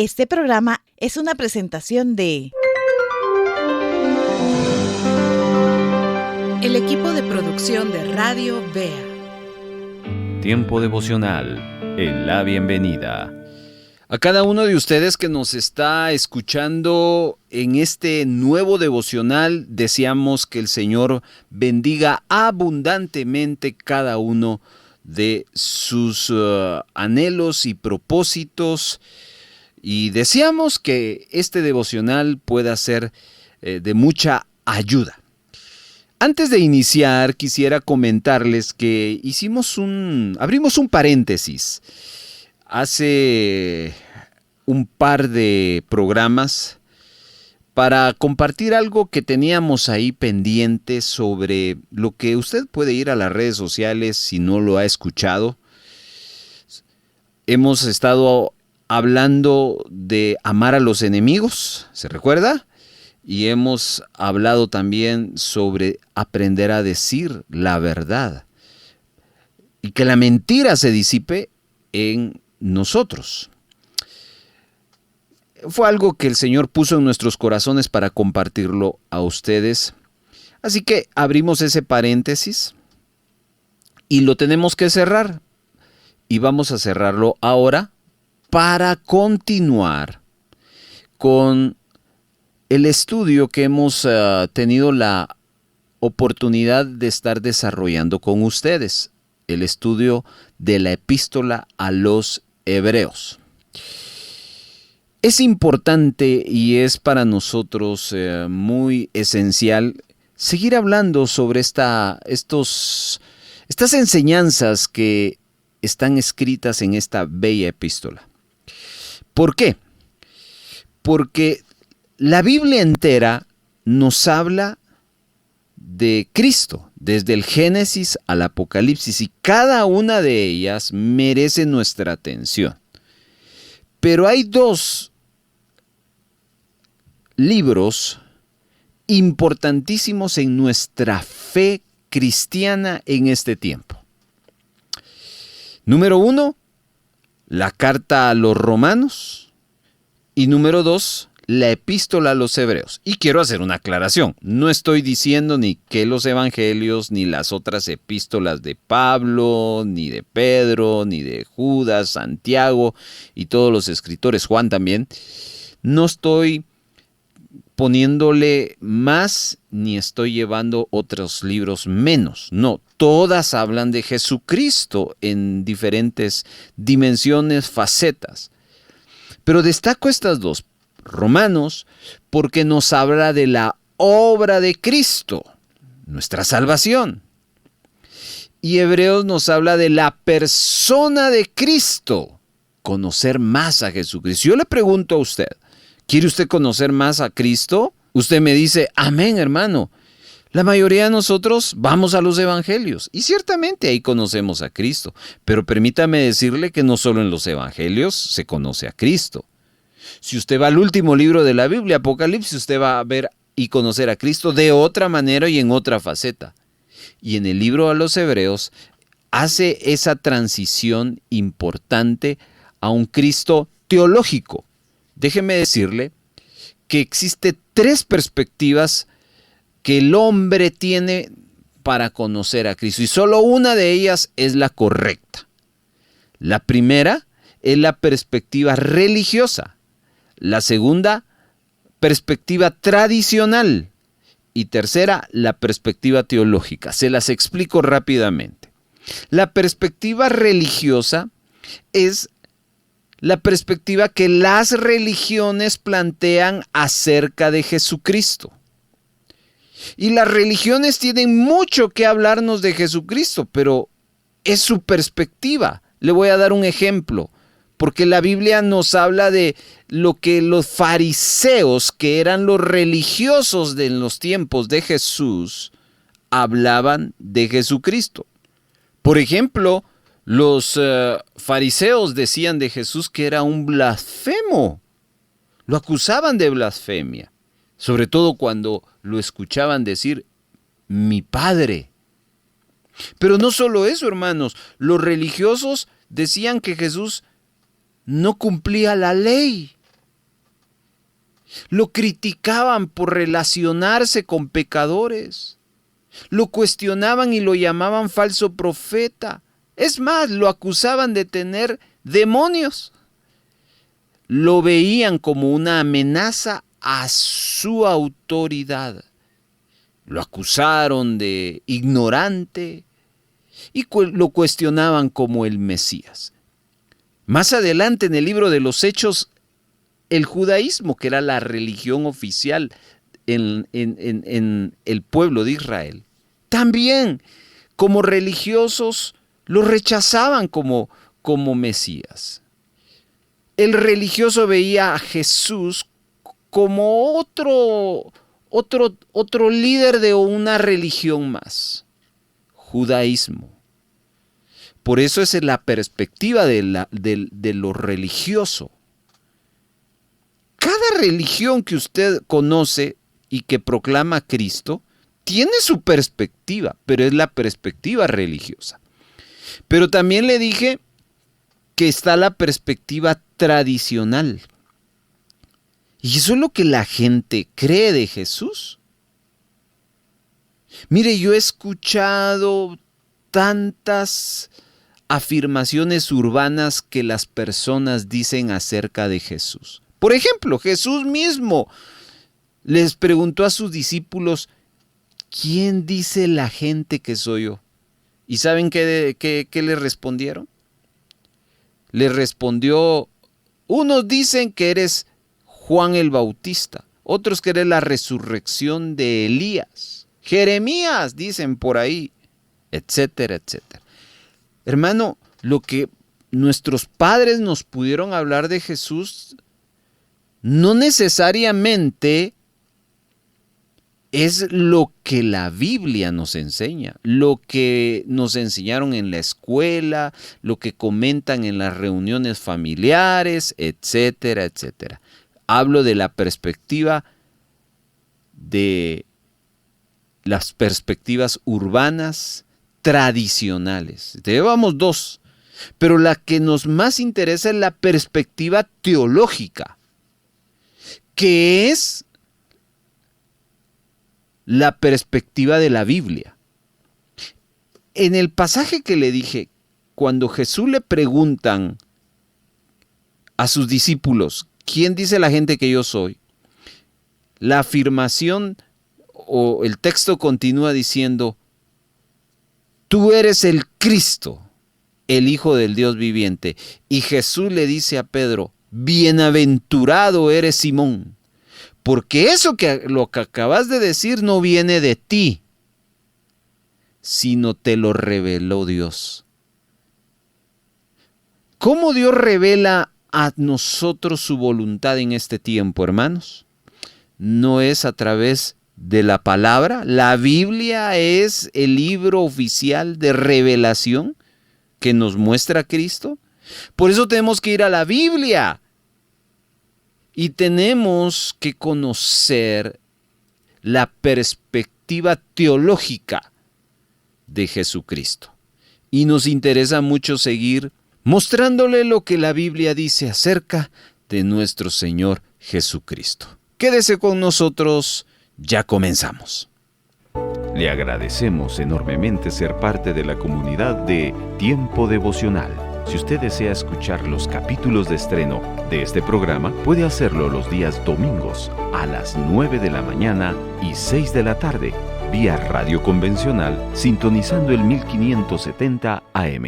Este programa es una presentación de el equipo de producción de Radio Bea. Tiempo devocional en la bienvenida. A cada uno de ustedes que nos está escuchando en este nuevo devocional, deseamos que el Señor bendiga abundantemente cada uno de sus anhelos y propósitos, y deseamos que este devocional pueda ser de mucha ayuda. Antes de iniciar, quisiera comentarles que abrimos un paréntesis. Hace un par de programas para compartir algo que teníamos ahí pendiente sobre lo que usted puede ir a las redes sociales si no lo ha escuchado. Hemos estado hablando de amar a los enemigos, ¿se recuerda? Y hemos hablado también sobre aprender a decir la verdad y que la mentira se disipe en nosotros. Fue algo que el Señor puso en nuestros corazones para compartirlo a ustedes. Así que abrimos ese paréntesis y lo tenemos que cerrar. Y vamos a cerrarlo ahora para continuar con el estudio que hemos tenido la oportunidad de estar desarrollando con ustedes. El estudio de la epístola a los Hebreos. Es importante y es para nosotros muy esencial seguir hablando sobre estas enseñanzas que están escritas en esta bella epístola. ¿Por qué? Porque la Biblia entera nos habla de Cristo, desde el Génesis al Apocalipsis, y cada una de ellas merece nuestra atención. Pero hay dos libros importantísimos en nuestra fe cristiana en este tiempo. Número 1, la carta a los Romanos, y número 2, la epístola a los Hebreos. Y quiero hacer una aclaración. No estoy diciendo ni que los evangelios, ni las otras epístolas de Pablo, ni de Pedro, ni de Judas, Santiago y todos los escritores, Juan también, no estoy poniéndole más ni estoy llevando otros libros menos. No, todas hablan de Jesucristo en diferentes dimensiones, facetas. Pero destaco estas dos. Romanos, porque nos habla de la obra de Cristo, nuestra salvación. Y Hebreos nos habla de la persona de Cristo, conocer más a Jesucristo. Yo le pregunto a usted, ¿quiere usted conocer más a Cristo? Usted me dice, amén, hermano. La mayoría de nosotros vamos a los evangelios y ciertamente ahí conocemos a Cristo, pero permítame decirle que no solo en los evangelios se conoce a Cristo. Si usted va al último libro de la Biblia, Apocalipsis, usted va a ver y conocer a Cristo de otra manera y en otra faceta. Y en el libro a los Hebreos hace esa transición importante a un Cristo teológico. Déjeme decirle que existe 3 perspectivas que el hombre tiene para conocer a Cristo y solo una de ellas es la correcta. La primera es la perspectiva religiosa. La segunda, perspectiva tradicional. Y tercera, la perspectiva teológica. Se las explico rápidamente. La perspectiva religiosa es la perspectiva que las religiones plantean acerca de Jesucristo. Y las religiones tienen mucho que hablarnos de Jesucristo, pero es su perspectiva. Le voy a dar un ejemplo. Porque la Biblia nos habla de lo que los fariseos, que eran los religiosos de los tiempos de Jesús, hablaban de Jesucristo. Por ejemplo, los fariseos decían de Jesús que era un blasfemo. Lo acusaban de blasfemia, sobre todo cuando lo escuchaban decir, mi Padre. Pero no solo eso, hermanos, los religiosos decían que Jesús no cumplía la ley. Lo criticaban por relacionarse con pecadores. Lo cuestionaban y lo llamaban falso profeta. Es más, lo acusaban de tener demonios. Lo veían como una amenaza a su autoridad. Lo acusaron de ignorante y lo cuestionaban como el Mesías. Más adelante en el libro de los Hechos, el judaísmo, que era la religión oficial en el pueblo de Israel, también como religiosos lo rechazaban como Mesías. El religioso veía a Jesús como otro líder de una religión más, judaísmo. Por eso esa es la perspectiva de lo religioso. Cada religión que usted conoce y que proclama a Cristo tiene su perspectiva, pero es la perspectiva religiosa. Pero también le dije que está la perspectiva tradicional. Y eso es lo que la gente cree de Jesús. Mire, yo he escuchado tantas afirmaciones urbanas que las personas dicen acerca de Jesús. Por ejemplo, Jesús mismo les preguntó a sus discípulos, ¿quién dice la gente que soy yo? ¿Y saben qué le respondieron? Le respondió, unos dicen que eres Juan el Bautista, otros que eres la resurrección de Elías, Jeremías, dicen por ahí, etcétera, etcétera. Hermano, lo que nuestros padres nos pudieron hablar de Jesús no necesariamente es lo que la Biblia nos enseña, lo que nos enseñaron en la escuela, lo que comentan en las reuniones familiares, etcétera, etcétera. Hablo de la perspectiva de las perspectivas urbanas tradicionales. Llevamos dos, pero la que nos más interesa es la perspectiva teológica, que es la perspectiva de la Biblia. En el pasaje que le dije, cuando Jesús le preguntan a sus discípulos, ¿quién dice la gente que yo soy? La afirmación o el texto continúa diciendo, tú eres el Cristo, el Hijo del Dios viviente. Y Jesús le dice a Pedro, bienaventurado eres Simón, porque lo que acabas de decir no viene de ti, sino te lo reveló Dios. ¿Cómo Dios revela a nosotros su voluntad en este tiempo, hermanos? No es a través de la palabra. La Biblia es el libro oficial de revelación que nos muestra a Cristo. Por eso tenemos que ir a la Biblia y tenemos que conocer la perspectiva teológica de Jesucristo. Y nos interesa mucho seguir mostrándole lo que la Biblia dice acerca de nuestro Señor Jesucristo. Quédese con nosotros, ya comenzamos. Le agradecemos enormemente ser parte de la comunidad de Tiempo Devocional. Si usted desea escuchar los capítulos de estreno de este programa, puede hacerlo los días domingos a las 9 de la mañana y 6 de la tarde, vía radio convencional, sintonizando el 1570 AM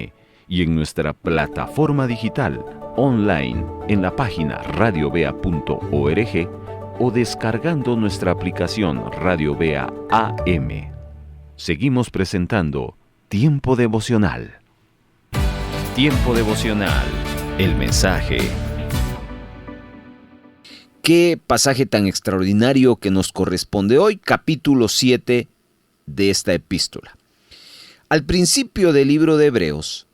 y en nuestra plataforma digital online en la página radiovea.org o descargando nuestra aplicación Radio Vea AM. Seguimos presentando Tiempo Devocional. Tiempo Devocional, el mensaje. Qué pasaje tan extraordinario que nos corresponde hoy, capítulo 7 de esta epístola. Al principio del libro de Hebreos,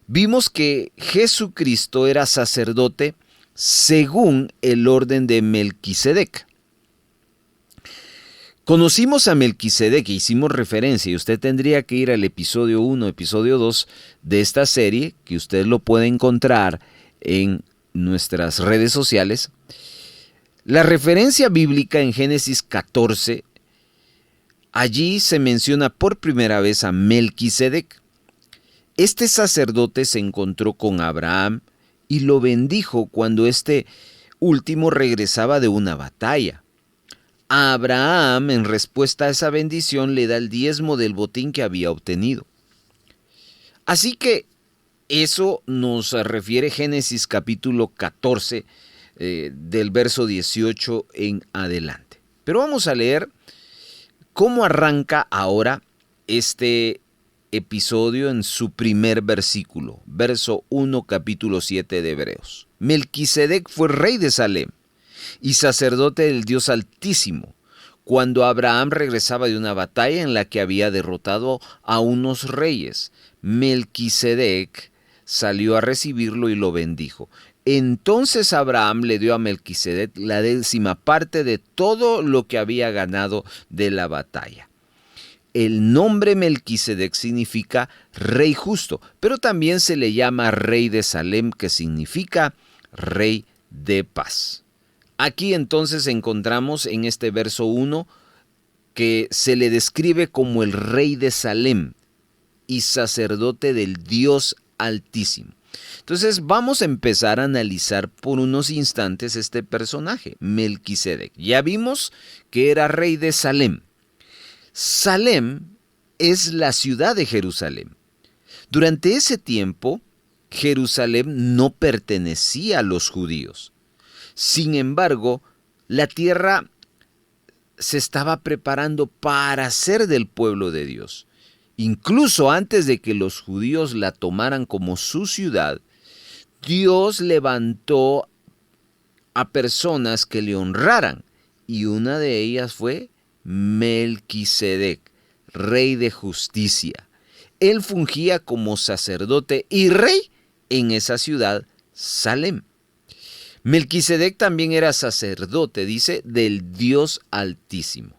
vimos que Jesucristo era sacerdote según el orden de Melquisedec. Conocimos a Melquisedec e hicimos referencia, y usted tendría que ir al episodio 1, episodio 2 de esta serie, que usted lo puede encontrar en nuestras redes sociales. La referencia bíblica en Génesis 14, allí se menciona por primera vez a Melquisedec. Este sacerdote se encontró con Abraham y lo bendijo cuando este último regresaba de una batalla. A Abraham, en respuesta a esa bendición, le da el diezmo del botín que había obtenido. Así que eso nos refiere Génesis capítulo 14, del verso 18 en adelante. Pero vamos a leer cómo arranca ahora este episodio en su primer versículo, verso 1, capítulo 7 de Hebreos. Melquisedec fue rey de Salem y sacerdote del Dios Altísimo, cuando Abraham regresaba de una batalla en la que había derrotado a unos reyes. Melquisedec salió a recibirlo y lo bendijo. Entonces Abraham le dio a Melquisedec la 10ª parte de todo lo que había ganado de la batalla. El nombre Melquisedec significa rey justo, pero también se le llama rey de Salem, que significa rey de paz. Aquí entonces encontramos en este verso 1 que se le describe como el rey de Salem y sacerdote del Dios Altísimo. Entonces vamos a empezar a analizar por unos instantes este personaje, Melquisedec. Ya vimos que era rey de Salem. Salem es la ciudad de Jerusalén. Durante ese tiempo, Jerusalén no pertenecía a los judíos. Sin embargo, la tierra se estaba preparando para ser del pueblo de Dios. Incluso antes de que los judíos la tomaran como su ciudad, Dios levantó a personas que le honraran, y una de ellas fue Melquisedec, rey de justicia. Él fungía como sacerdote y rey en esa ciudad, Salem. Melquisedec también era sacerdote, dice, del Dios Altísimo.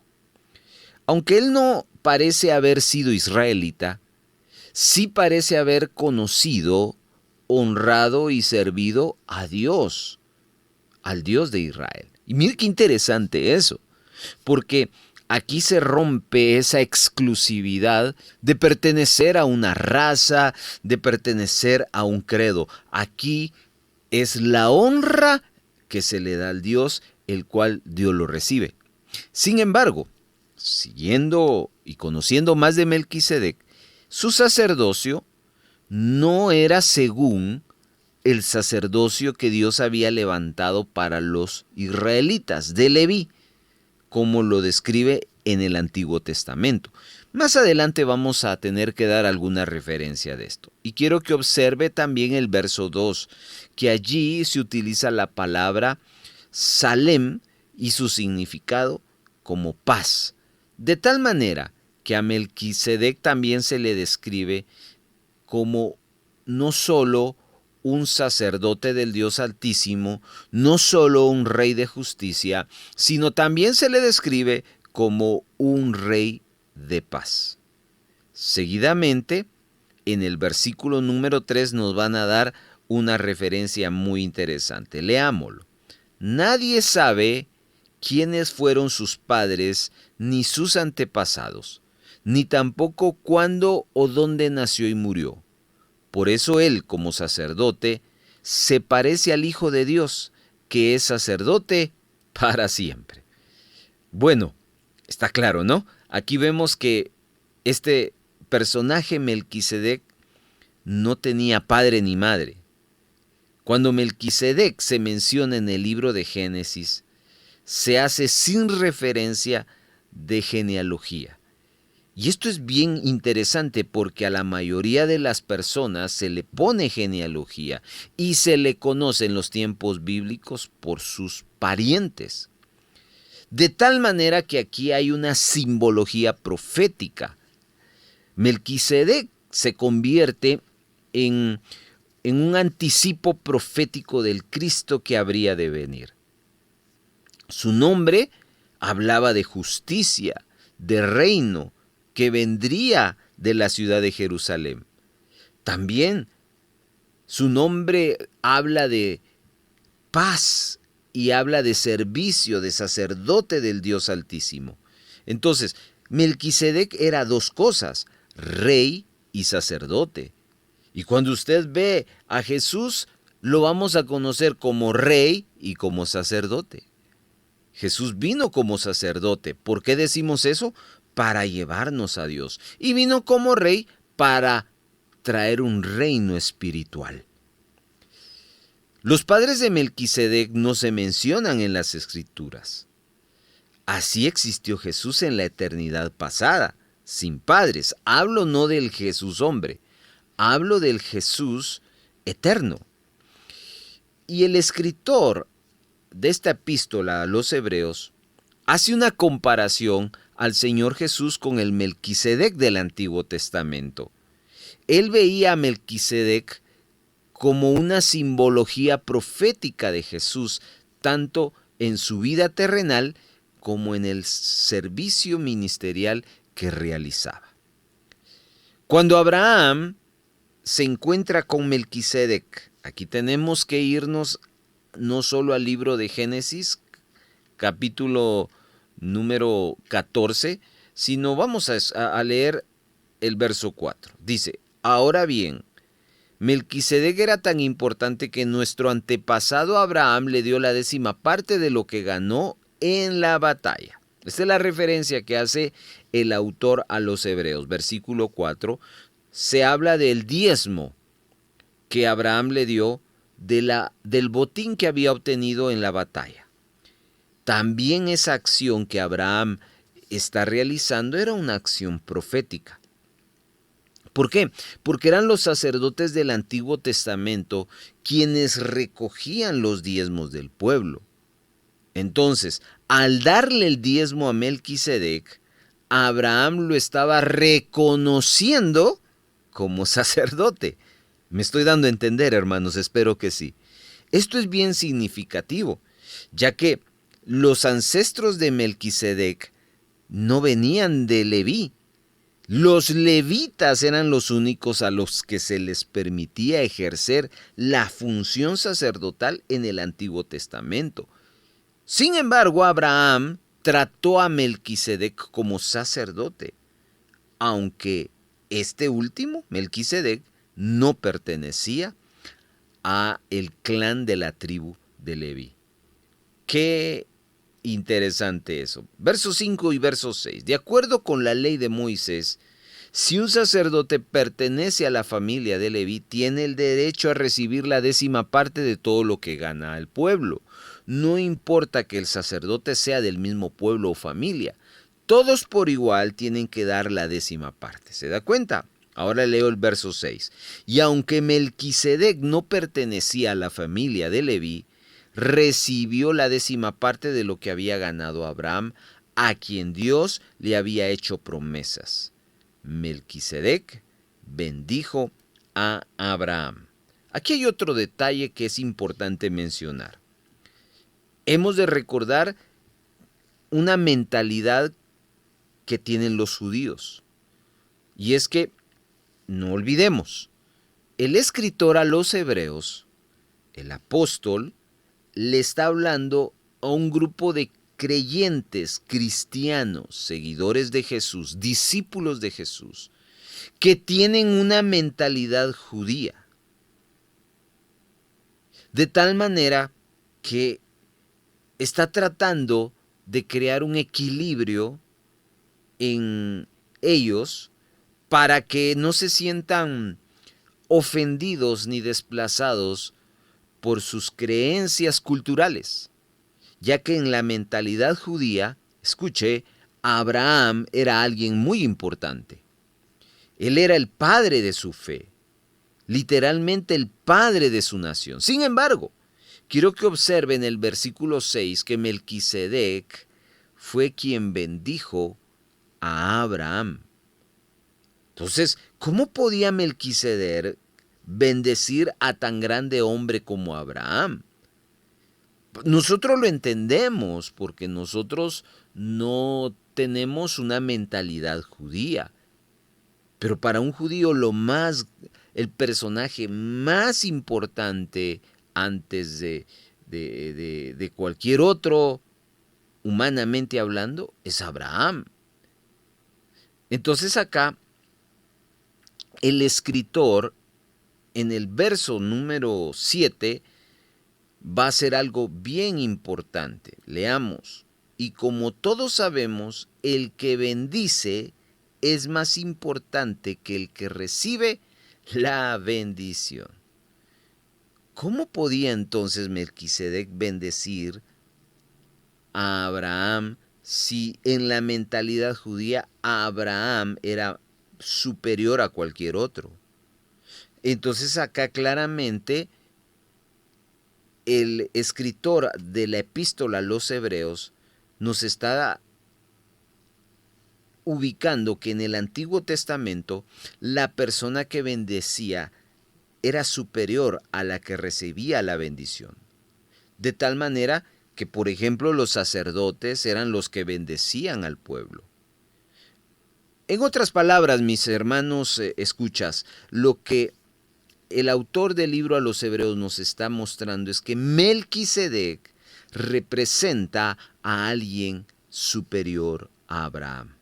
Aunque él no parece haber sido israelita, sí parece haber conocido, honrado y servido a Dios, al Dios de Israel. Y mire qué interesante eso, porque aquí se rompe esa exclusividad de pertenecer a una raza, de pertenecer a un credo. Aquí es la honra que se le da al Dios, el cual Dios lo recibe. Sin embargo, siguiendo y conociendo más de Melquisedec, su sacerdocio no era según el sacerdocio que Dios había levantado para los israelitas de Leví, como lo describe en el Antiguo Testamento. Más adelante vamos a tener que dar alguna referencia de esto. Y quiero que observe también el verso 2, que allí se utiliza la palabra Salem y su significado como paz. De tal manera que a Melquisedec también se le describe como no solo un sacerdote del Dios Altísimo, no solo un rey de justicia, sino también se le describe como un rey de paz. Seguidamente, en el versículo número 3 nos van a dar una referencia muy interesante. Leámoslo. Nadie sabe quiénes fueron sus padres ni sus antepasados, ni tampoco cuándo o dónde nació y murió. Por eso él, como sacerdote, se parece al Hijo de Dios, que es sacerdote para siempre. Bueno, está claro, ¿no? Aquí vemos que este personaje Melquisedec no tenía padre ni madre. Cuando Melquisedec se menciona en el libro de Génesis, se hace sin referencia de genealogía. Y esto es bien interesante porque a la mayoría de las personas se le pone genealogía y se le conoce en los tiempos bíblicos por sus parientes. De tal manera que aquí hay una simbología profética. Melquisedec se convierte en un anticipo profético del Cristo que habría de venir. Su nombre hablaba de justicia, de reino, que vendría de la ciudad de Jerusalén. También su nombre habla de paz y habla de servicio, de sacerdote del Dios Altísimo. Entonces, Melquisedec era dos cosas, rey y sacerdote. Y cuando usted ve a Jesús, lo vamos a conocer como rey y como sacerdote. Jesús vino como sacerdote. ¿Por qué decimos eso? Para llevarnos a Dios. Y vino como rey para traer un reino espiritual. Los padres de Melquisedec no se mencionan en las Escrituras. Así existió Jesús en la eternidad pasada, sin padres. Hablo no del Jesús hombre, hablo del Jesús eterno. Y el escritor de esta epístola a los Hebreos hace una comparación al Señor Jesús con el Melquisedec del Antiguo Testamento. Él veía a Melquisedec como una simbología profética de Jesús, tanto en su vida terrenal como en el servicio ministerial que realizaba. Cuando Abraham se encuentra con Melquisedec, aquí tenemos que irnos no solo al libro de Génesis, capítulo número 14, sino vamos a leer el verso 4. Dice, ahora bien, Melquisedec era tan importante que nuestro antepasado Abraham le dio la 10ª parte de lo que ganó en la batalla. Esta es la referencia que hace el autor a los Hebreos. Versículo 4, se habla del diezmo que Abraham le dio del botín que había obtenido en la batalla. También esa acción que Abraham está realizando era una acción profética. ¿Por qué? Porque eran los sacerdotes del Antiguo Testamento quienes recogían los diezmos del pueblo. Entonces, al darle el diezmo a Melquisedec, Abraham lo estaba reconociendo como sacerdote. Me estoy dando a entender, hermanos, espero que sí. Esto es bien significativo, ya que los ancestros de Melquisedec no venían de Leví. Los levitas eran los únicos a los que se les permitía ejercer la función sacerdotal en el Antiguo Testamento. Sin embargo, Abraham trató a Melquisedec como sacerdote, aunque este último, Melquisedec, no pertenecía a el clan de la tribu de Leví. Qué interesante eso. Verso 5 y verso 6. De acuerdo con la ley de Moisés, si un sacerdote pertenece a la familia de Leví, tiene el derecho a recibir la 10ª parte de todo lo que gana el pueblo. No importa que el sacerdote sea del mismo pueblo o familia. Todos por igual tienen que dar la 10ª parte. ¿Se da cuenta? Ahora leo el verso 6. Y aunque Melquisedec no pertenecía a la familia de Leví, recibió la 10ª parte de lo que había ganado Abraham, a quien Dios le había hecho promesas. Melquisedec bendijo a Abraham. Aquí hay otro detalle que es importante mencionar. Hemos de recordar una mentalidad que tienen los judíos. Y es que, no olvidemos, el escritor a los Hebreos, el apóstol, le está hablando a un grupo de creyentes, cristianos, seguidores de Jesús, discípulos de Jesús, que tienen una mentalidad judía. De tal manera que está tratando de crear un equilibrio en ellos para que no se sientan ofendidos ni desplazados por sus creencias culturales, ya que en la mentalidad judía, escuche, Abraham era alguien muy importante. Él era el padre de su fe, literalmente el padre de su nación. Sin embargo, quiero que observen el versículo 6 que Melquisedec fue quien bendijo a Abraham. Entonces, ¿cómo podía Melquisedec bendecir a tan grande hombre como Abraham? Nosotros lo entendemos porque nosotros no tenemos una mentalidad judía. Pero para un judío el personaje más importante antes de de cualquier otro, humanamente hablando, es Abraham. Entonces acá, el escritor, en el verso número 7, va a hacer algo bien importante. Leamos. Y como todos sabemos, el que bendice es más importante que el que recibe la bendición. ¿Cómo podía entonces Melquisedec bendecir a Abraham si en la mentalidad judía Abraham era superior a cualquier otro? Entonces acá claramente el escritor de la epístola a los Hebreos nos está ubicando que en el Antiguo Testamento la persona que bendecía era superior a la que recibía la bendición. De tal manera que, por ejemplo, los sacerdotes eran los que bendecían al pueblo. En otras palabras, mis hermanos escuchas, lo que el autor del libro a los Hebreos nos está mostrando es que Melquisedec representa a alguien superior a Abraham,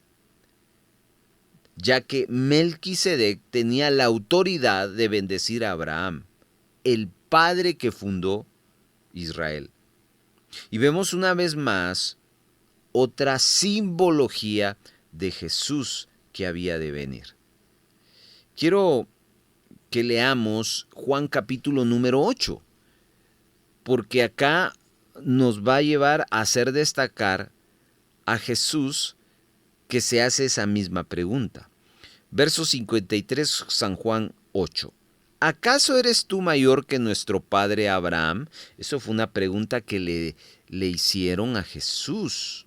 ya que Melquisedec tenía la autoridad de bendecir a Abraham, el padre que fundó Israel. Y vemos una vez más otra simbología de Jesús que había de venir. Quiero que leamos Juan capítulo número 8, porque acá nos va a llevar a hacer destacar a Jesús que se hace esa misma pregunta. Verso 53, San Juan 8. ¿Acaso eres tú mayor que nuestro padre Abraham? Eso fue una pregunta que le hicieron a Jesús.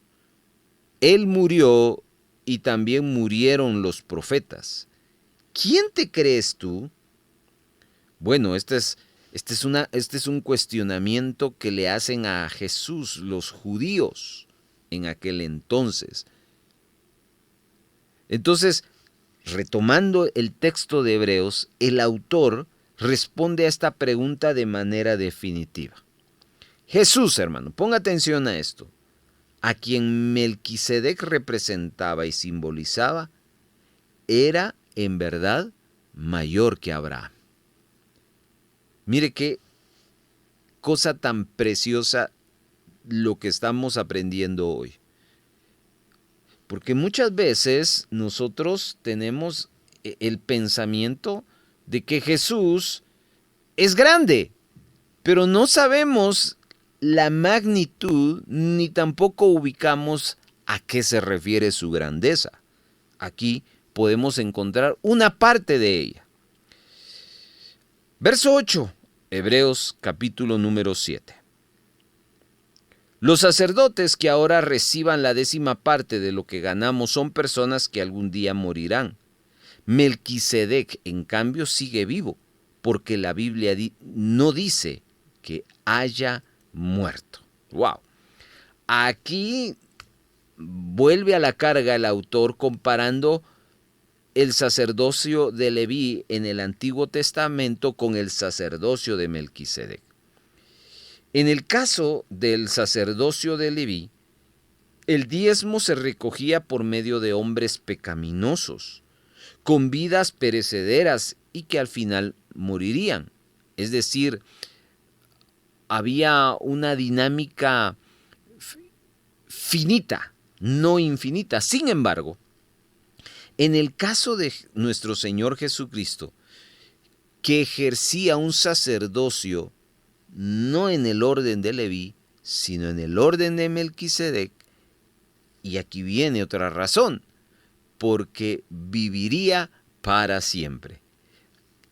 Él murió y también murieron los profetas. ¿Quién te crees tú? Bueno, este es un cuestionamiento que le hacen a Jesús los judíos en aquel entonces. Entonces, retomando el texto de Hebreos, el autor responde a esta pregunta de manera definitiva. Jesús, hermano, ponga atención a esto, a quien Melquisedec representaba y simbolizaba, era en verdad mayor que Abraham. Mire qué cosa tan preciosa lo que estamos aprendiendo hoy. Porque muchas veces nosotros tenemos el pensamiento de que Jesús es grande, pero no sabemos la magnitud ni tampoco ubicamos a qué se refiere su grandeza. Aquí podemos encontrar una parte de ella. Verso 8, Hebreos capítulo número 7. Los sacerdotes que ahora reciban la 10ª parte de lo que ganamos son personas que algún día morirán. Melquisedec, en cambio, sigue vivo, porque la Biblia no dice que haya muerto. ¡Wow! Aquí vuelve a la carga el autor comparando el sacerdocio de Leví en el Antiguo Testamento con el sacerdocio de Melquisedec. En el caso del sacerdocio de Leví, el diezmo se recogía por medio de hombres pecaminosos, con vidas perecederas y que al final morirían. Es decir, había una dinámica finita, no infinita. Sin embargo, en el caso de nuestro Señor Jesucristo, que ejercía un sacerdocio no en el orden de Leví, sino en el orden de Melquisedec, y aquí viene otra razón, porque viviría para siempre.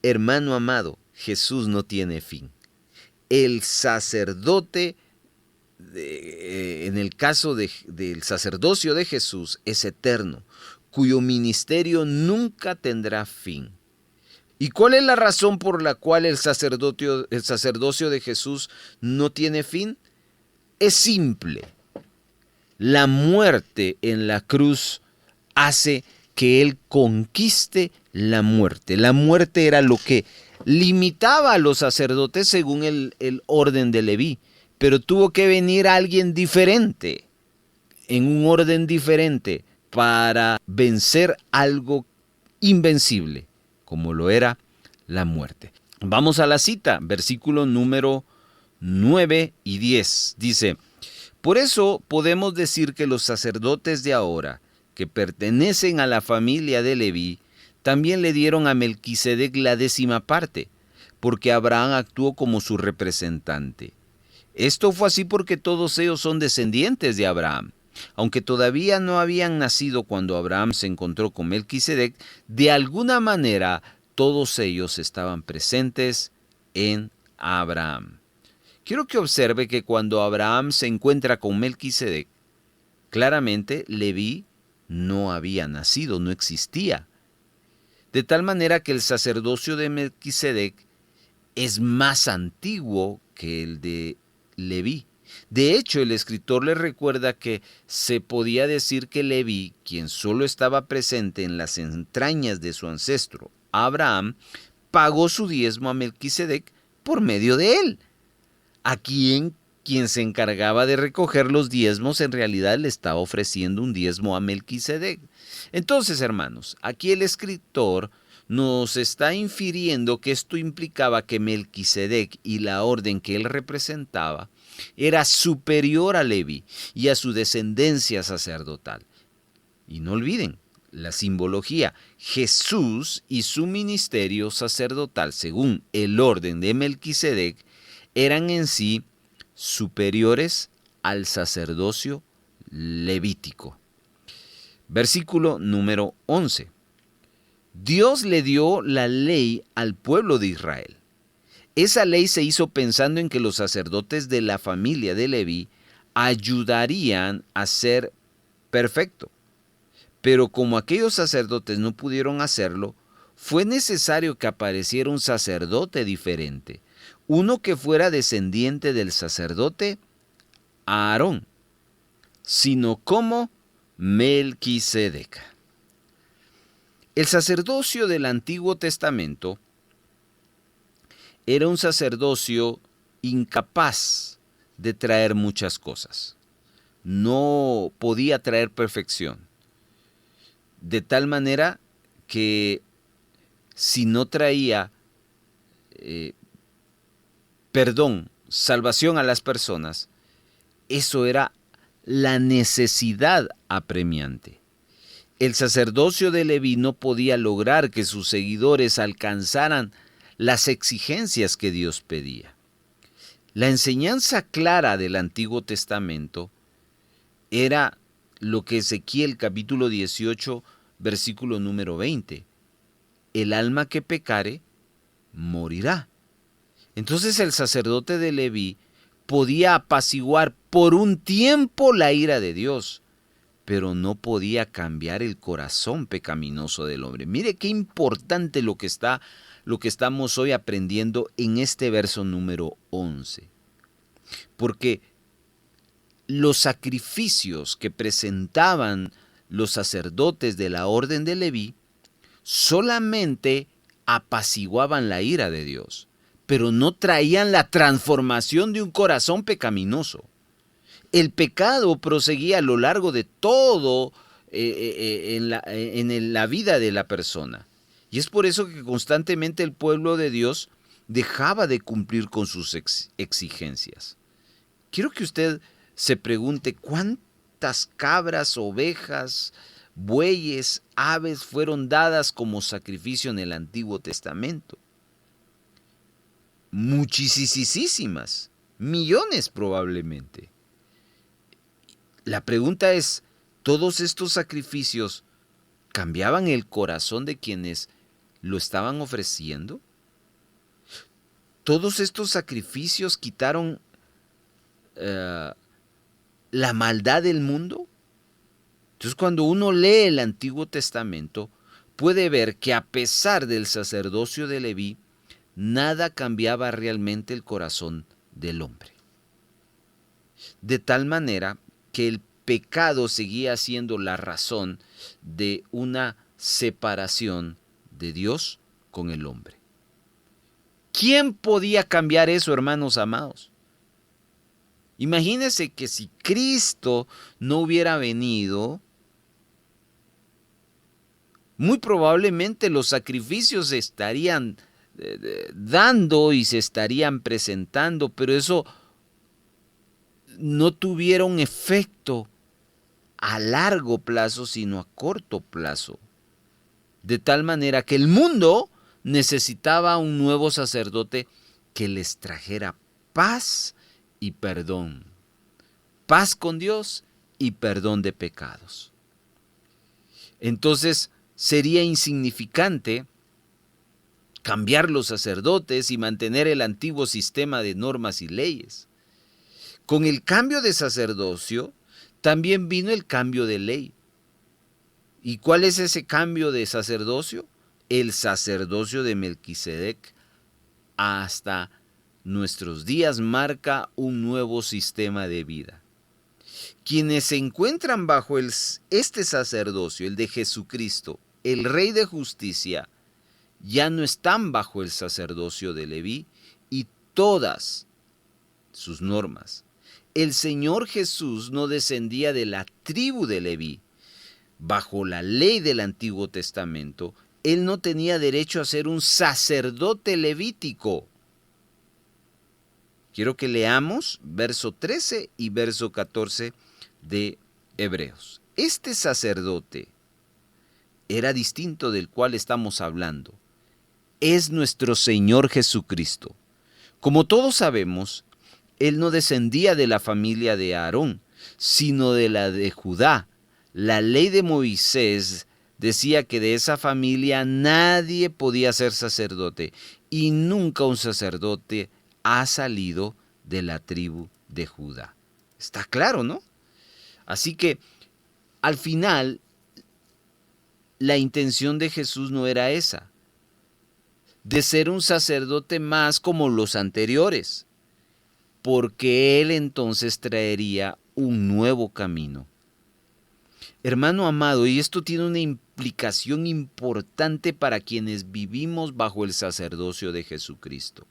Hermano amado, Jesús no tiene fin. El sacerdote, en el caso del sacerdocio de Jesús, es eterno, cuyo ministerio nunca tendrá fin. ¿Y cuál es la razón por la cual el sacerdocio de Jesús no tiene fin? Es simple. La muerte en la cruz hace que Él conquiste la muerte. La muerte era lo que limitaba a los sacerdotes según el orden de Leví. pero tuvo que venir alguien diferente, en un orden diferente, para vencer algo invencible, como lo era la muerte. Vamos a la cita, versículo número 9 y 10. Dice: por eso podemos decir que los sacerdotes de ahora, que pertenecen a la familia de Leví, también le dieron a Melquisedec la 10ª parte, porque Abraham actuó como su representante. Esto fue así porque todos ellos son descendientes de Abraham. Aunque todavía no habían nacido cuando Abraham se encontró con Melquisedec, de alguna manera todos ellos estaban presentes en Abraham. Quiero que observe que cuando Abraham se encuentra con Melquisedec, claramente Leví no había nacido, no existía. De tal manera que el sacerdocio de Melquisedec es más antiguo que el de Leví. De hecho, el escritor le recuerda que se podía decir que Leví, quien solo estaba presente en las entrañas de su ancestro Abraham, pagó su diezmo a Melquisedec por medio de él. A quien se encargaba de recoger los diezmos en realidad le estaba ofreciendo un diezmo a Melquisedec. Entonces, hermanos, aquí el escritor nos está infiriendo que esto implicaba que Melquisedec y la orden que él representaba era superior a Leví y a su descendencia sacerdotal. Y no olviden la simbología: Jesús y su ministerio sacerdotal, según el orden de Melquisedec, eran en sí superiores al sacerdocio levítico. Versículo número 11. Dios le dio la ley al pueblo de Israel. Esa ley se hizo pensando en que los sacerdotes de la familia de Leví ayudarían a ser perfecto. Pero como aquellos sacerdotes no pudieron hacerlo, fue necesario que apareciera un sacerdote diferente, uno que fuera descendiente del sacerdote Aarón, sino como Melquisedec. El sacerdocio del Antiguo Testamento era un sacerdocio incapaz de traer muchas cosas. No podía traer perfección. De tal manera que si no traía salvación a las personas, eso era la necesidad apremiante. El sacerdocio de Leví no podía lograr que sus seguidores alcanzaran las exigencias que Dios pedía. La enseñanza clara del Antiguo Testamento era lo que Ezequiel capítulo 18, versículo número 20. El alma que pecare, morirá. Entonces el sacerdote de Leví podía apaciguar por un tiempo la ira de Dios, pero no podía cambiar el corazón pecaminoso del hombre. Mire qué importante lo que estamos hoy aprendiendo en este verso número 11. Porque los sacrificios que presentaban los sacerdotes de la orden de Leví solamente apaciguaban la ira de Dios, pero no traían la transformación de un corazón pecaminoso. El pecado proseguía a lo largo de todo en la vida de la persona. Y es por eso que constantemente el pueblo de Dios dejaba de cumplir con sus exigencias. Quiero que usted se pregunte cuántas cabras, ovejas, bueyes, aves fueron dadas como sacrificio en el Antiguo Testamento. Muchísimas, millones probablemente. La pregunta es, ¿todos estos sacrificios cambiaban el corazón de quienes lo estaban ofreciendo? ¿Todos estos sacrificios quitaron la maldad del mundo? Entonces, cuando uno lee el Antiguo Testamento, puede ver que a pesar del sacerdocio de Leví, nada cambiaba realmente el corazón del hombre. De tal manera que el pecado seguía siendo la razón de una separación de Dios con el hombre. ¿Quién podía cambiar eso, hermanos amados? Imagínense que si Cristo no hubiera venido, muy probablemente los sacrificios se estarían dando y se estarían presentando, pero eso no tuviera un efecto a largo plazo, sino a corto plazo. De tal manera que el mundo necesitaba un nuevo sacerdote que les trajera paz y perdón. Paz con Dios y perdón de pecados. Entonces sería insignificante cambiar los sacerdotes y mantener el antiguo sistema de normas y leyes. Con el cambio de sacerdocio también vino el cambio de ley. ¿Y cuál es ese cambio de sacerdocio? El sacerdocio de Melquisedec hasta nuestros días marca un nuevo sistema de vida. Quienes se encuentran bajo este sacerdocio, el de Jesucristo, el Rey de Justicia, ya no están bajo el sacerdocio de Leví y todas sus normas. El Señor Jesús no descendía de la tribu de Leví. Bajo la ley del Antiguo Testamento, él no tenía derecho a ser un sacerdote levítico. Quiero que leamos verso 13 y verso 14 de Hebreos. Este sacerdote era distinto del cual estamos hablando. Es nuestro Señor Jesucristo. Como todos sabemos, él no descendía de la familia de Aarón, sino de la de Judá. La ley de Moisés decía que de esa familia nadie podía ser sacerdote y nunca un sacerdote ha salido de la tribu de Judá. Está claro, ¿no? Así que al final la intención de Jesús no era esa, de ser un sacerdote más como los anteriores, porque él entonces traería un nuevo camino. Hermano amado, y esto tiene una implicación importante para quienes vivimos bajo el sacerdocio de Jesucristo.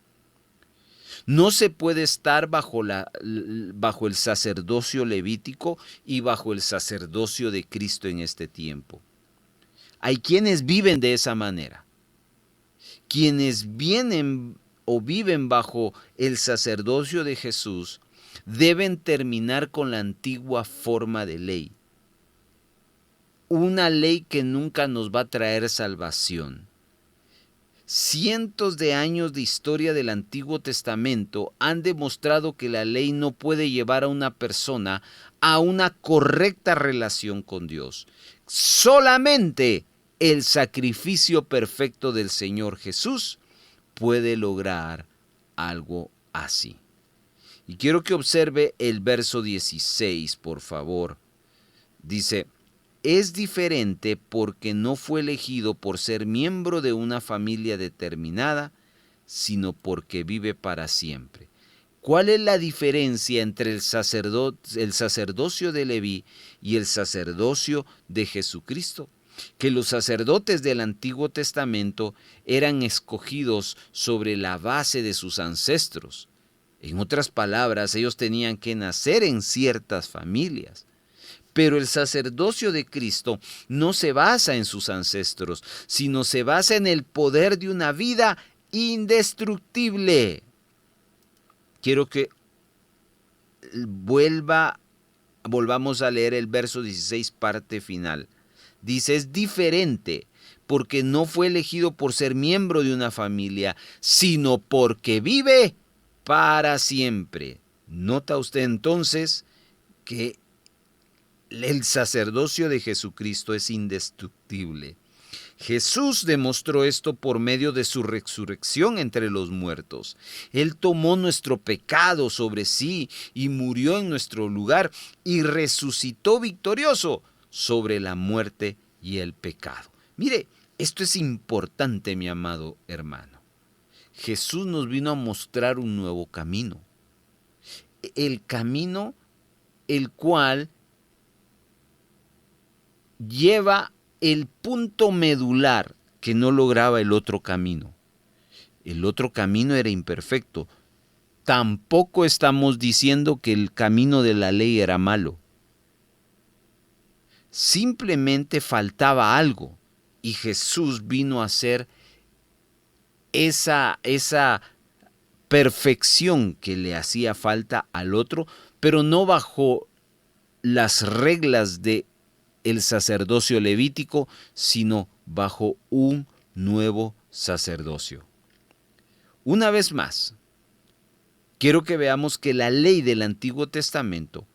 No se puede estar bajo el sacerdocio levítico y bajo el sacerdocio de Cristo en este tiempo. Hay quienes viven de esa manera. Quienes vienen o viven bajo el sacerdocio de Jesús deben terminar con la antigua forma de ley. Una ley que nunca nos va a traer salvación. Cientos de años de historia del Antiguo Testamento han demostrado que la ley no puede llevar a una persona a una correcta relación con Dios. Solamente el sacrificio perfecto del Señor Jesús puede lograr algo así. Y quiero que observe el verso 16, por favor. Dice: es diferente porque no fue elegido por ser miembro de una familia determinada, sino porque vive para siempre. ¿Cuál es la diferencia entre el sacerdocio de Leví y el sacerdocio de Jesucristo? Que los sacerdotes del Antiguo Testamento eran escogidos sobre la base de sus ancestros. En otras palabras, ellos tenían que nacer en ciertas familias. Pero el sacerdocio de Cristo no se basa en sus ancestros, sino se basa en el poder de una vida indestructible. Quiero que volvamos a leer el verso 16, parte final. Dice: es diferente porque no fue elegido por ser miembro de una familia, sino porque vive para siempre. ¿Nota usted entonces que el sacerdocio de Jesucristo es indestructible? Jesús demostró esto por medio de su resurrección entre los muertos. Él tomó nuestro pecado sobre sí y murió en nuestro lugar y resucitó victorioso sobre la muerte y el pecado. Mire, esto es importante, mi amado hermano. Jesús nos vino a mostrar un nuevo camino. El camino el cual lleva el punto medular que no lograba el otro camino. El otro camino era imperfecto. tampoco estamos diciendo que el camino de la ley era malo. Simplemente faltaba algo y Jesús vino a hacer esa perfección que le hacía falta al otro, pero no bajo las reglas del sacerdocio levítico, sino bajo un nuevo sacerdocio. Una vez más, quiero que veamos que la ley del Antiguo Testamento,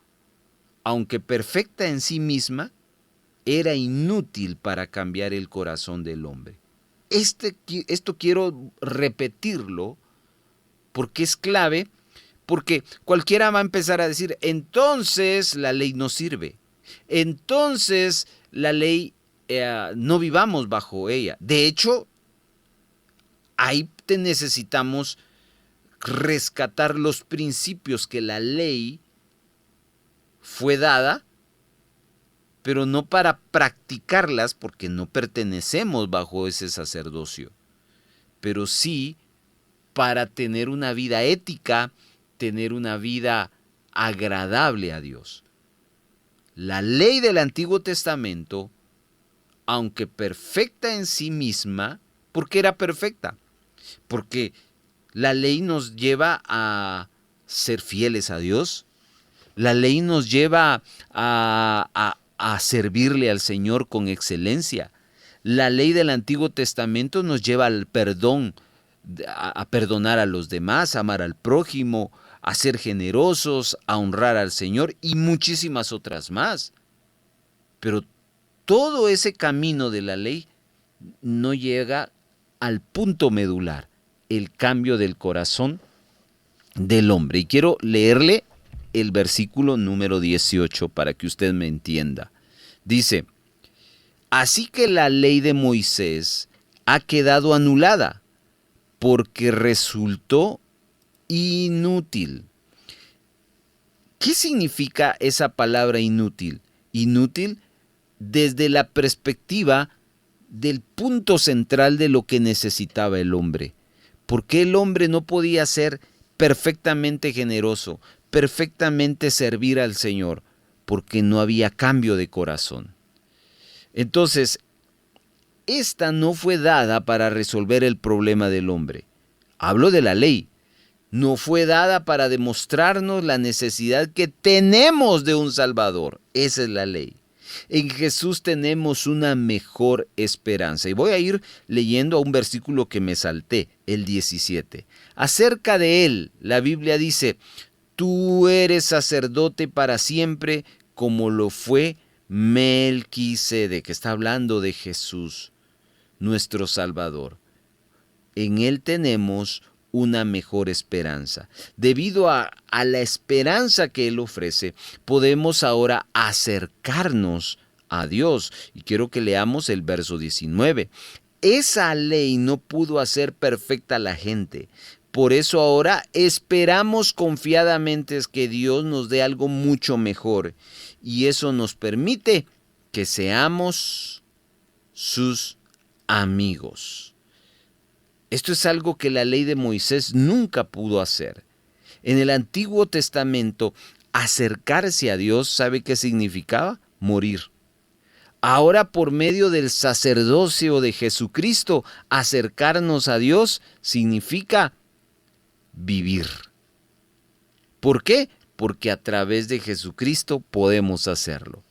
aunque perfecta en sí misma, era inútil para cambiar el corazón del hombre. Esto quiero repetirlo porque es clave, porque cualquiera va a empezar a decir, entonces la ley no sirve, entonces la ley no vivamos bajo ella. De hecho, ahí necesitamos rescatar los principios que la ley fue dada, pero no para practicarlas porque no pertenecemos bajo ese sacerdocio, pero sí para tener una vida ética, tener una vida agradable a Dios. La ley del Antiguo Testamento, aunque perfecta en sí misma, ¿por qué era perfecta? Porque la ley nos lleva a ser fieles a Dios, la ley nos lleva a servirle al Señor con excelencia. La ley del Antiguo Testamento nos lleva al perdón, a perdonar a los demás, a amar al prójimo, a ser generosos, a honrar al Señor y muchísimas otras más. Pero todo ese camino de la ley no llega al punto medular, el cambio del corazón del hombre. Y quiero leerle el versículo número 18 para que usted me entienda. Dice, así que la ley de Moisés ha quedado anulada porque resultó inútil. ¿Qué significa esa palabra inútil? Inútil desde la perspectiva del punto central de lo que necesitaba el hombre. ¿Por qué el hombre no podía ser perfectamente generoso, perfectamente servir al Señor? Porque no había cambio de corazón. Entonces, esta no fue dada para resolver el problema del hombre. Hablo de la ley. No fue dada para demostrarnos la necesidad que tenemos de un Salvador. Esa es la ley. En Jesús tenemos una mejor esperanza. Y voy a ir leyendo a un versículo que me salté, el 17. Acerca de él, la Biblia dice, tú eres sacerdote para siempre, como lo fue Melquisedec, que está hablando de Jesús, nuestro Salvador. En él tenemos una mejor esperanza. Debido a la esperanza que él ofrece, podemos ahora acercarnos a Dios. Y quiero que leamos el verso 19. Esa ley no pudo hacer perfecta a la gente. Por eso ahora esperamos confiadamente que Dios nos dé algo mucho mejor. Y eso nos permite que seamos sus amigos. Esto es algo que la ley de Moisés nunca pudo hacer. En el Antiguo Testamento, acercarse a Dios, ¿sabe qué significaba? Morir. Ahora, por medio del sacerdocio de Jesucristo, acercarnos a Dios significa vivir. ¿Por qué? Porque a través de Jesucristo podemos hacerlo.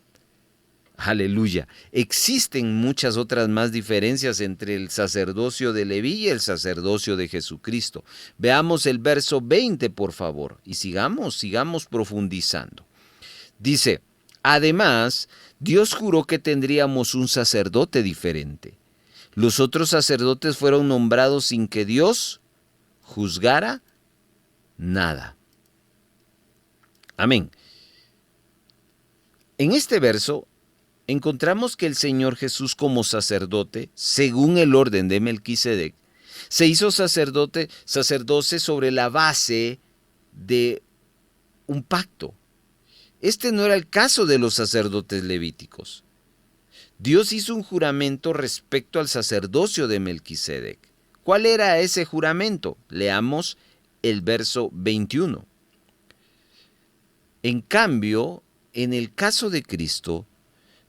Aleluya. Existen muchas otras más diferencias entre el sacerdocio de Leví y el sacerdocio de Jesucristo. Veamos el verso 20, por favor, y sigamos profundizando. Dice, además, Dios juró que tendríamos un sacerdote diferente. Los otros sacerdotes fueron nombrados sin que Dios juzgara nada. Amén. En este verso encontramos que el Señor Jesús como sacerdote, según el orden de Melquisedec, se hizo sacerdote sobre la base de un pacto. Este no era el caso de los sacerdotes levíticos. Dios hizo un juramento respecto al sacerdocio de Melquisedec. ¿Cuál era ese juramento? Leamos el verso 21. En cambio, en el caso de Cristo,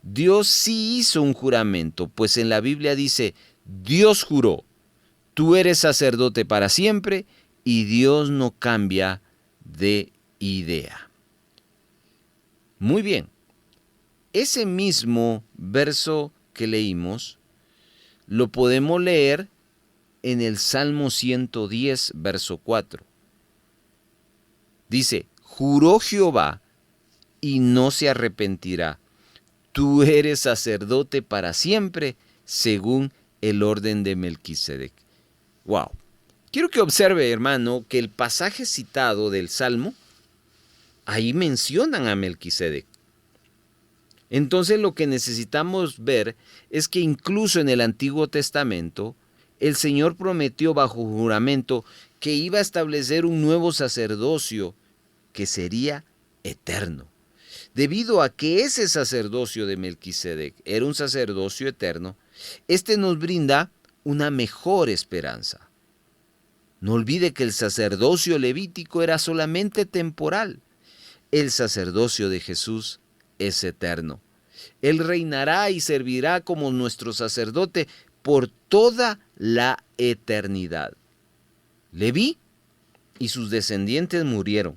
Dios sí hizo un juramento, pues en la Biblia dice, Dios juró, tú eres sacerdote para siempre y Dios no cambia de idea. Muy bien, ese mismo verso que leímos lo podemos leer en el Salmo 110, verso 4. Dice, juró Jehová y no se arrepentirá. Tú eres sacerdote para siempre, según el orden de Melquisedec. Wow. Quiero que observe, hermano, que el pasaje citado del Salmo, ahí mencionan a Melquisedec. Entonces lo que necesitamos ver es que incluso en el Antiguo Testamento, el Señor prometió bajo juramento que iba a establecer un nuevo sacerdocio que sería eterno. Debido a que ese sacerdocio de Melquisedec era un sacerdocio eterno, este nos brinda una mejor esperanza. No olvide que el sacerdocio levítico era solamente temporal. El sacerdocio de Jesús es eterno. Él reinará y servirá como nuestro sacerdote por toda la eternidad. Leví y sus descendientes murieron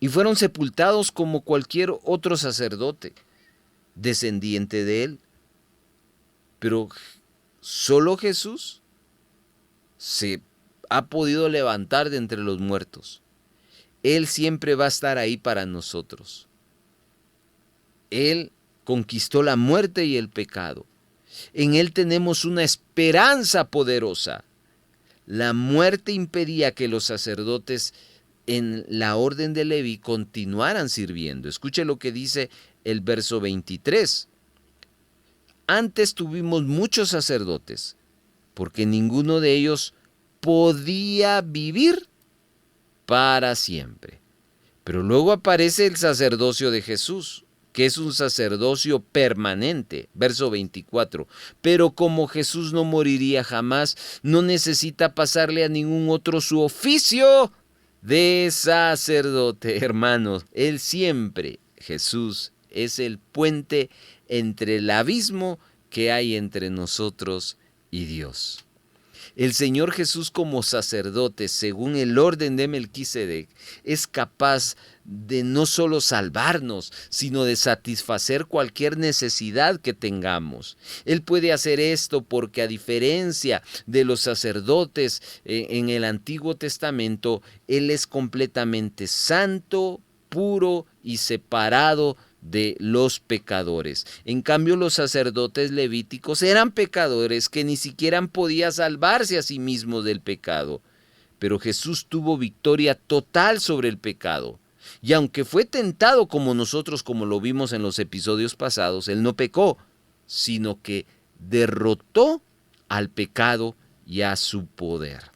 y fueron sepultados como cualquier otro sacerdote, descendiente de él. Pero solo Jesús se ha podido levantar de entre los muertos. Él siempre va a estar ahí para nosotros. Él conquistó la muerte y el pecado. En Él tenemos una esperanza poderosa. La muerte impedía que los sacerdotes en la orden de Leví continuaran sirviendo. Escuche lo que dice el verso 23. Antes tuvimos muchos sacerdotes, porque ninguno de ellos podía vivir para siempre. Pero luego aparece el sacerdocio de Jesús, que es un sacerdocio permanente. Verso 24. Pero como Jesús no moriría jamás, no necesita pasarle a ningún otro su oficio de sacerdote. Hermanos, Él siempre, Jesús, es el puente entre el abismo que hay entre nosotros y Dios. El Señor Jesús como sacerdote, según el orden de Melquisedec, es capaz de no solo salvarnos, sino de satisfacer cualquier necesidad que tengamos. Él puede hacer esto porque, a diferencia de los sacerdotes en el Antiguo Testamento, Él es completamente santo, puro y separado de los pecadores. En cambio, los sacerdotes levíticos eran pecadores que ni siquiera podían salvarse a sí mismos del pecado. Pero Jesús tuvo victoria total sobre el pecado. Y aunque fue tentado como nosotros, como lo vimos en los episodios pasados, Él no pecó, sino que derrotó al pecado y a su poder.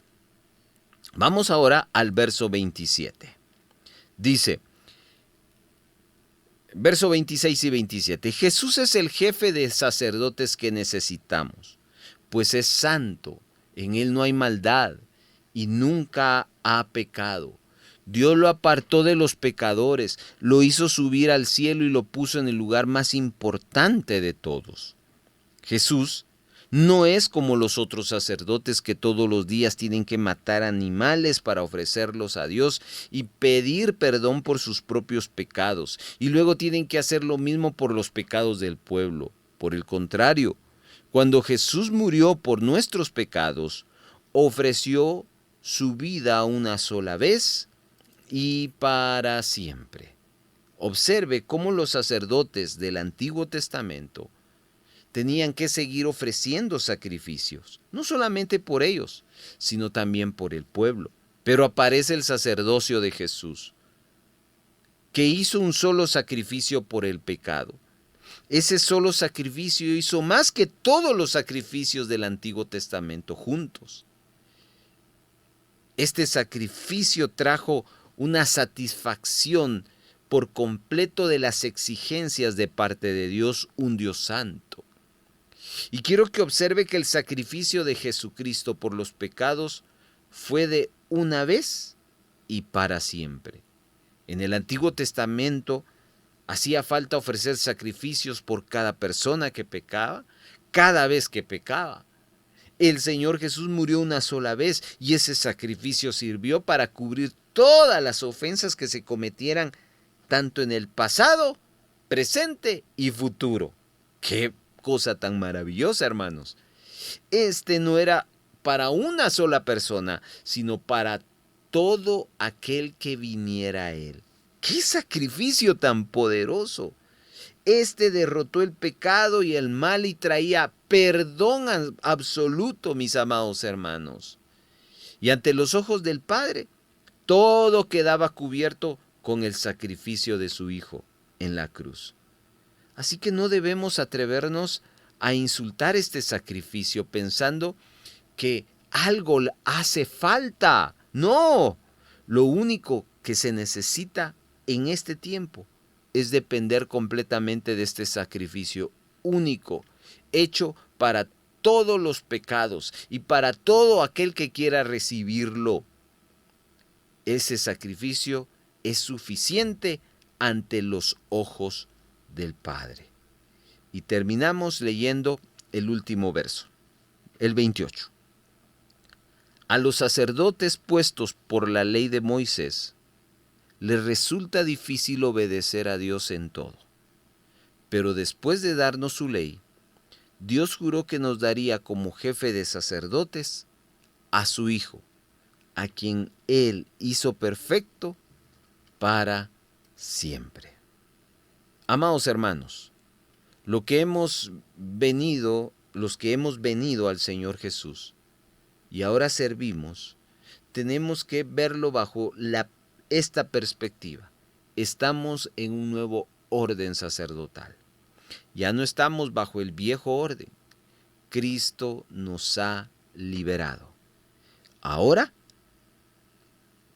Vamos ahora al verso 27. Dice, verso 26 y 27. Jesús es el jefe de sacerdotes que necesitamos, pues es santo, en Él no hay maldad y nunca ha pecado. Dios lo apartó de los pecadores, lo hizo subir al cielo y lo puso en el lugar más importante de todos. Jesús no es como los otros sacerdotes que todos los días tienen que matar animales para ofrecerlos a Dios y pedir perdón por sus propios pecados, y luego tienen que hacer lo mismo por los pecados del pueblo. Por el contrario, cuando Jesús murió por nuestros pecados, ofreció su vida una sola vez y para siempre. Observe cómo los sacerdotes del Antiguo Testamento tenían que seguir ofreciendo sacrificios, no solamente por ellos, sino también por el pueblo. Pero aparece el sacerdocio de Jesús, que hizo un solo sacrificio por el pecado. Ese solo sacrificio hizo más que todos los sacrificios del Antiguo Testamento juntos. Este sacrificio trajo una satisfacción por completo de las exigencias de parte de Dios, un Dios santo. Y quiero que observe que el sacrificio de Jesucristo por los pecados fue de una vez y para siempre. En el Antiguo Testamento hacía falta ofrecer sacrificios por cada persona que pecaba, cada vez que pecaba. El Señor Jesús murió una sola vez y ese sacrificio sirvió para cubrir todas las ofensas que se cometieran tanto en el pasado, presente y futuro. ¡Qué cosa tan maravillosa, hermanos! Este no era para una sola persona, sino para todo aquel que viniera a Él. ¡Qué sacrificio tan poderoso! Este derrotó el pecado y el mal y traía perdón absoluto, mis amados hermanos. Y ante los ojos del Padre, todo quedaba cubierto con el sacrificio de su Hijo en la cruz. Así que no debemos atrevernos a insultar este sacrificio pensando que algo hace falta. No, lo único que se necesita en este tiempo es depender completamente de este sacrificio único, hecho para todos los pecados y para todo aquel que quiera recibirlo. Ese sacrificio es suficiente ante los ojos del Padre. Y terminamos leyendo el último verso, el 28. A los sacerdotes puestos por la ley de Moisés, les resulta difícil obedecer a Dios en todo. Pero después de darnos su ley, Dios juró que nos daría como jefe de sacerdotes a su Hijo, a quien Él hizo perfecto para siempre. Amados hermanos, los que hemos venido al Señor Jesús y ahora servimos, tenemos que verlo bajo esta perspectiva. Estamos en un nuevo orden sacerdotal. Ya no estamos bajo el viejo orden. Cristo nos ha liberado. Ahora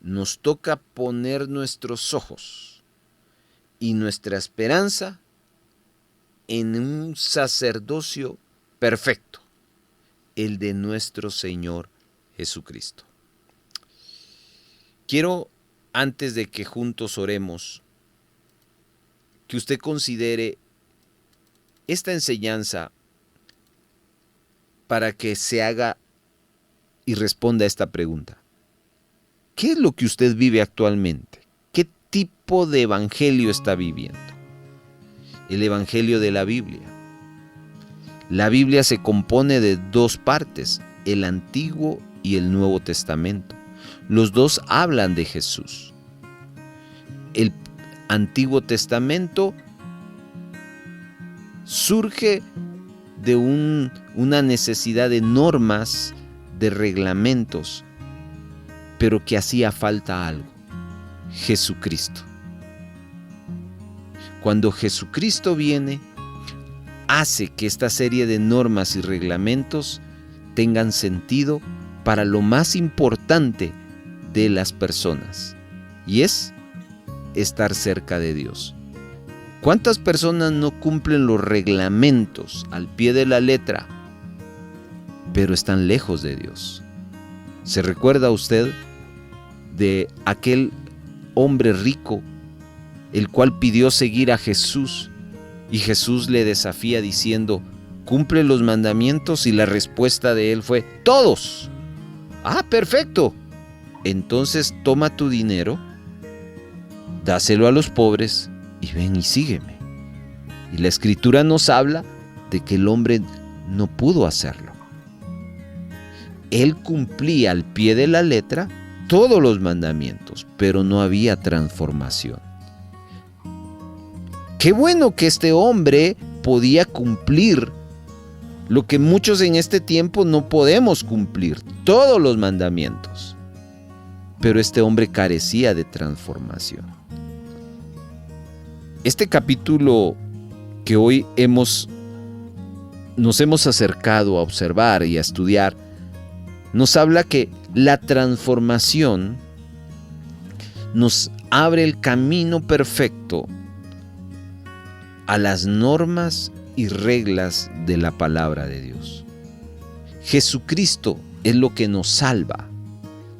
nos toca poner nuestros ojos y nuestra esperanza en un sacerdocio perfecto, el de nuestro Señor Jesucristo. Quiero, antes de que juntos oremos, que usted considere esta enseñanza para que se haga y responda a esta pregunta. ¿Qué es lo que usted vive actualmente? ¿Qué tipo de evangelio está viviendo? El evangelio de la Biblia. La Biblia se compone de dos partes, el Antiguo y el Nuevo Testamento. Los dos hablan de Jesús. El Antiguo Testamento surge de una necesidad de normas, de reglamentos, pero que hacía falta algo: Jesucristo. Cuando Jesucristo viene, hace que esta serie de normas y reglamentos tengan sentido para lo más importante de las personas, y es estar cerca de Dios. ¿Cuántas personas no cumplen los reglamentos al pie de la letra, pero están lejos de Dios? ¿Se recuerda usted de aquel hombre rico, el cual pidió seguir a Jesús, y Jesús le desafía diciendo: ¿cumple los mandamientos? Y la respuesta de él fue: todos. Ah, perfecto. Entonces toma tu dinero, dáselo a los pobres y ven y sígueme. Y la Escritura nos habla de que el hombre no pudo hacerlo. Él cumplía al pie de la letra todos los mandamientos, pero no había transformación. Qué bueno que este hombre podía cumplir lo que muchos en este tiempo no podemos cumplir, todos los mandamientos. Pero este hombre carecía de transformación. Este capítulo que hoy nos hemos acercado a observar y a estudiar, nos habla que la transformación nos abre el camino perfecto a las normas y reglas de la palabra de Dios. Jesucristo es lo que nos salva.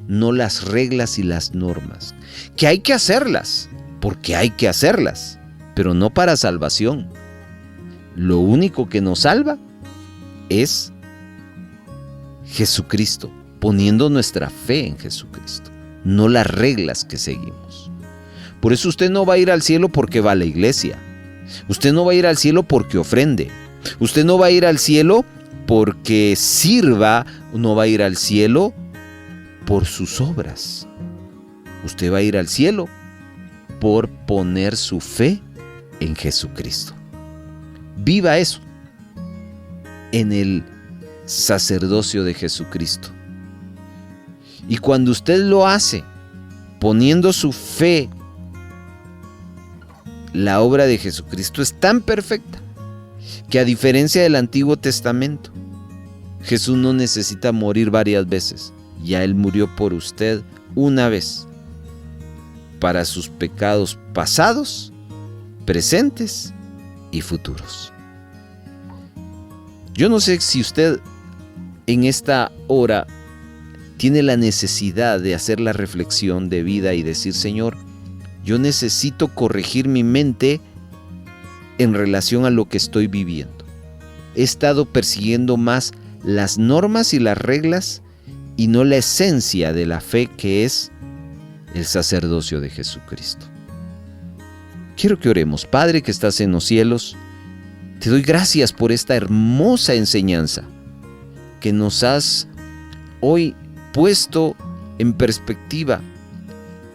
no las reglas y las normas. Que hay que hacerlas, porque hay que hacerlas, pero no para salvación. Lo único que nos salva es Jesucristo, poniendo nuestra fe en Jesucristo, no las reglas que seguimos. Por eso usted no va a ir al cielo porque va a la iglesia. Usted no va a ir al cielo porque ofrende. Usted no va a ir al cielo porque sirva, no va a ir al cielo por sus obras. Usted va a ir al cielo por poner su fe en Jesucristo. Viva eso en el sacerdocio de Jesucristo. Y cuando usted lo hace poniendo su fe, la obra de Jesucristo es tan perfecta que, a diferencia del Antiguo Testamento, Jesús no necesita morir varias veces. Ya Él murió por usted una vez, para sus pecados pasados, presentes y futuros. Yo no sé si usted en esta hora tiene la necesidad de hacer la reflexión de vida y decir: Señor, yo necesito corregir mi mente en relación a lo que estoy viviendo. He estado persiguiendo más las normas y las reglas y no la esencia de la fe, que es el sacerdocio de Jesucristo. Quiero que oremos. Padre que estás en los cielos, te doy gracias por esta hermosa enseñanza que nos has hoy puesto en perspectiva,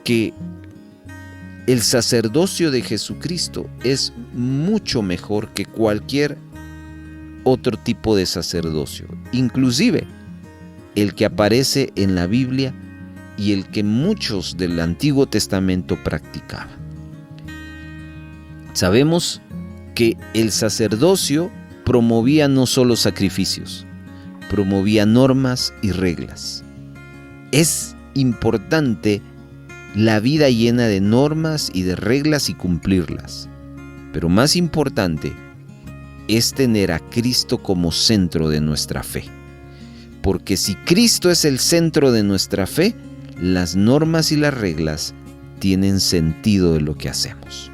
que el sacerdocio de Jesucristo es mucho mejor que cualquier otro tipo de sacerdocio, inclusive el que aparece en la Biblia y el que muchos del Antiguo Testamento practicaban. Sabemos que el sacerdocio promovía no solo sacrificios, promovía normas y reglas. Es importante la vida llena de normas y de reglas y cumplirlas, pero más importante es tener a Cristo como centro de nuestra fe. Porque si Cristo es el centro de nuestra fe, las normas y las reglas tienen sentido de lo que hacemos.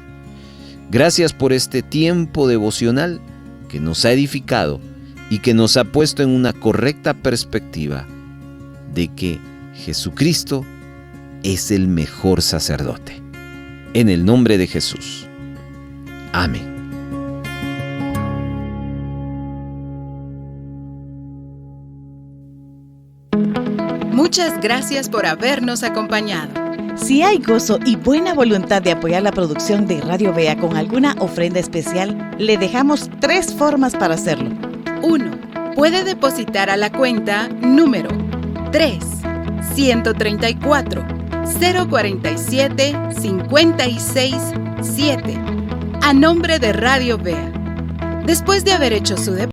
Gracias por este tiempo devocional que nos ha edificado y que nos ha puesto en una correcta perspectiva de que Jesucristo es el mejor sacerdote. En el nombre de Jesús. Amén. Muchas gracias por habernos acompañado. Si hay gozo y buena voluntad de apoyar la producción de Radio Vea con alguna ofrenda especial, le dejamos 3 formas para hacerlo. 1. Puede depositar a la cuenta número 3-134-047-567 a nombre de Radio Vea. Después de haber hecho su depósito,